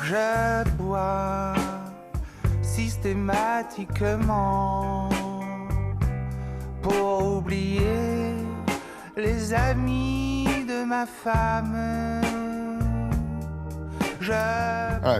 Je bois systématiquement pour oublier les amis de ma femme.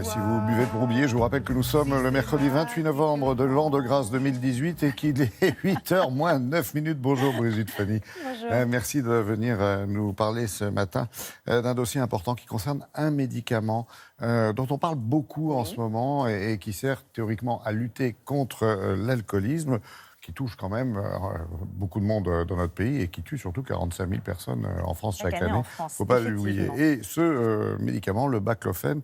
Si vous buvez pour oublier, je vous rappelle que nous sommes le mercredi 28 novembre de l'an de grâce 2018 et qu'il est 8h moins 9 minutes. Bonjour Brigitte Fanny. Bonjour. Merci de venir nous parler ce matin d'un dossier important qui concerne un médicament dont on parle beaucoup en ce moment et qui sert théoriquement à lutter contre l'alcoolisme, qui touche quand même beaucoup de monde dans notre pays et qui tue surtout 45 000 personnes en France chaque année. Il ne faut pas l'oublier. Et ce médicament, le baclofène,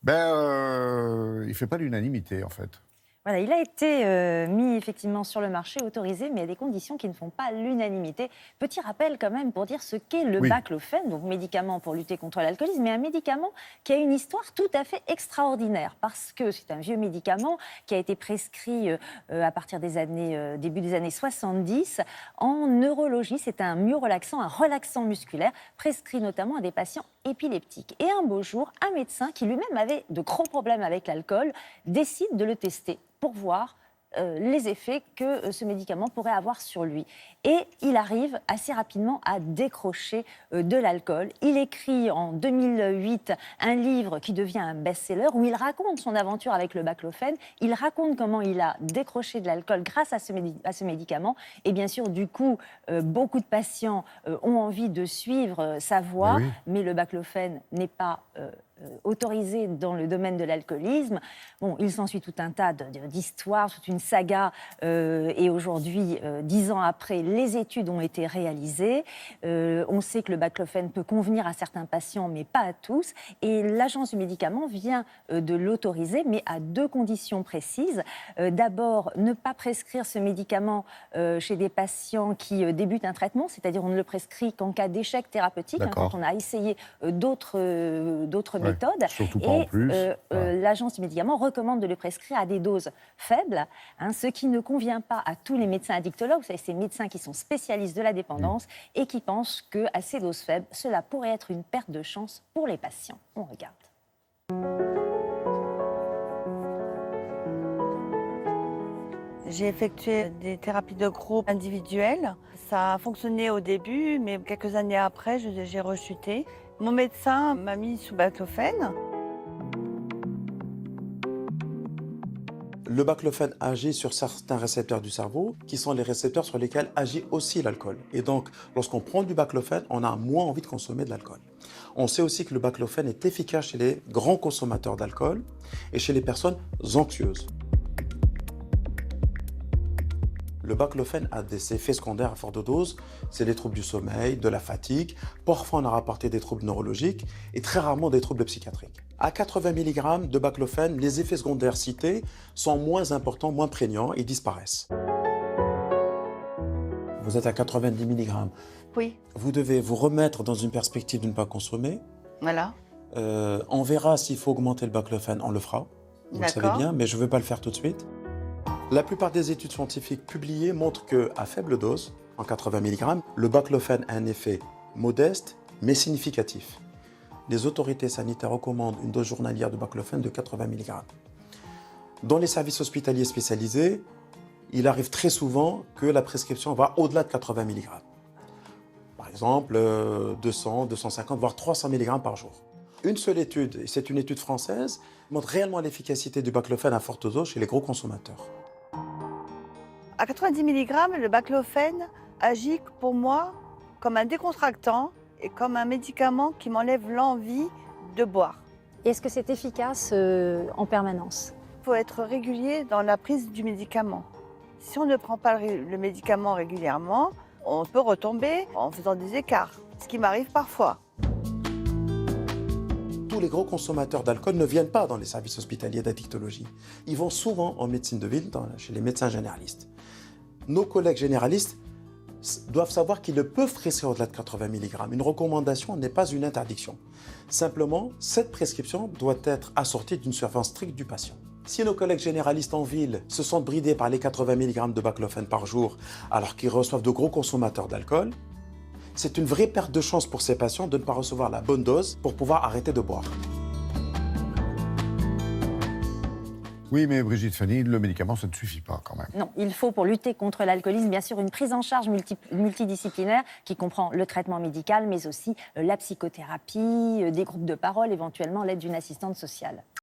il ne fait pas l'unanimité en fait. Voilà, il a été mis effectivement sur le marché, autorisé, mais à des conditions qui ne font pas l'unanimité. Petit rappel quand même pour dire ce qu'est le baclofène, donc médicament pour lutter contre l'alcoolisme, mais un médicament qui a une histoire tout à fait extraordinaire, parce que c'est un vieux médicament qui a été prescrit à partir des années, début des années 70 en neurologie. C'est un myorelaxant, un relaxant musculaire, prescrit notamment à des patients épileptiques. Et un beau jour, un médecin qui lui-même avait de gros problèmes avec l'alcool décide de le tester pour voir les effets que ce médicament pourrait avoir sur lui. Et il arrive assez rapidement à décrocher de l'alcool. Il écrit en 2008 un livre qui devient un best-seller où il raconte son aventure avec le baclofène. Il raconte comment il a décroché de l'alcool grâce à ce médicament. Et bien sûr, du coup, beaucoup de patients ont envie de suivre sa voie, mais le baclofène n'est pas autorisé dans le domaine de l'alcoolisme. Bon, il s'ensuit tout un tas d'histoires, toute une saga, et aujourd'hui, 10 ans après, les études ont été réalisées. On sait que le baclofène peut convenir à certains patients, mais pas à tous. Et l'Agence du médicament vient de l'autoriser, mais à 2 conditions précises. D'abord, ne pas prescrire ce médicament chez des patients qui débutent un traitement, c'est-à-dire on ne le prescrit qu'en cas d'échec thérapeutique, quand on a essayé d'autres méthode. Surtout pas en plus. L'Agence du médicament recommande de le prescrire à des doses faibles, ce qui ne convient pas à tous les médecins addictologues. Vous savez, ces médecins qui sont spécialistes de la dépendance et qui pensent qu'à ces doses faibles, cela pourrait être une perte de chance pour les patients. On regarde. J'ai effectué des thérapies de groupe individuelles. Ça a fonctionné au début, mais quelques années après, j'ai rechuté. Mon médecin m'a mis sous baclofène. Le baclofène agit sur certains récepteurs du cerveau, qui sont les récepteurs sur lesquels agit aussi l'alcool. Et donc, lorsqu'on prend du baclofène, on a moins envie de consommer de l'alcool. On sait aussi que le baclofène est efficace chez les grands consommateurs d'alcool et chez les personnes anxieuses. Le baclofène a des effets secondaires à forte dose, c'est des troubles du sommeil, de la fatigue, parfois on a rapporté des troubles neurologiques et très rarement des troubles psychiatriques. À 80 mg de baclofène, les effets secondaires cités sont moins importants, moins prégnants et disparaissent. Vous êtes à 90 mg. Oui. Vous devez vous remettre dans une perspective de ne pas consommer. Voilà. On verra s'il faut augmenter le baclofène, on le fera. Vous le savez bien, mais je ne veux pas le faire tout de suite. La plupart des études scientifiques publiées montrent qu'à faible dose, en 80 mg, le baclofène a un effet modeste mais significatif. Les autorités sanitaires recommandent une dose journalière de baclofène de 80 mg. Dans les services hospitaliers spécialisés, il arrive très souvent que la prescription va au-delà de 80 mg. Par exemple, 200, 250, voire 300 mg par jour. Une seule étude, et c'est une étude française, montre réellement l'efficacité du baclofène à forte dose chez les gros consommateurs. À 90 mg, le baclofène agit pour moi comme un décontractant et comme un médicament qui m'enlève l'envie de boire. Est-ce que c'est efficace en permanence ? Il faut être régulier dans la prise du médicament. Si on ne prend pas le médicament régulièrement, on peut retomber en faisant des écarts, ce qui m'arrive parfois. Tous les gros consommateurs d'alcool ne viennent pas dans les services hospitaliers d'addictologie. Ils vont souvent en médecine de ville, chez les médecins généralistes. Nos collègues généralistes doivent savoir qu'ils ne peuvent prescrire au-delà de 80 mg. Une recommandation n'est pas une interdiction. Simplement, cette prescription doit être assortie d'une surveillance stricte du patient. Si nos collègues généralistes en ville se sentent bridés par les 80 mg de baclofène par jour alors qu'ils reçoivent de gros consommateurs d'alcool, c'est une vraie perte de chance pour ces patients de ne pas recevoir la bonne dose pour pouvoir arrêter de boire. Oui, mais Brigitte Fanny, le médicament, ça ne suffit pas quand même. Non, il faut, pour lutter contre l'alcoolisme, bien sûr, une prise en charge multidisciplinaire qui comprend le traitement médical, mais aussi la psychothérapie, des groupes de parole, éventuellement l'aide d'une assistante sociale.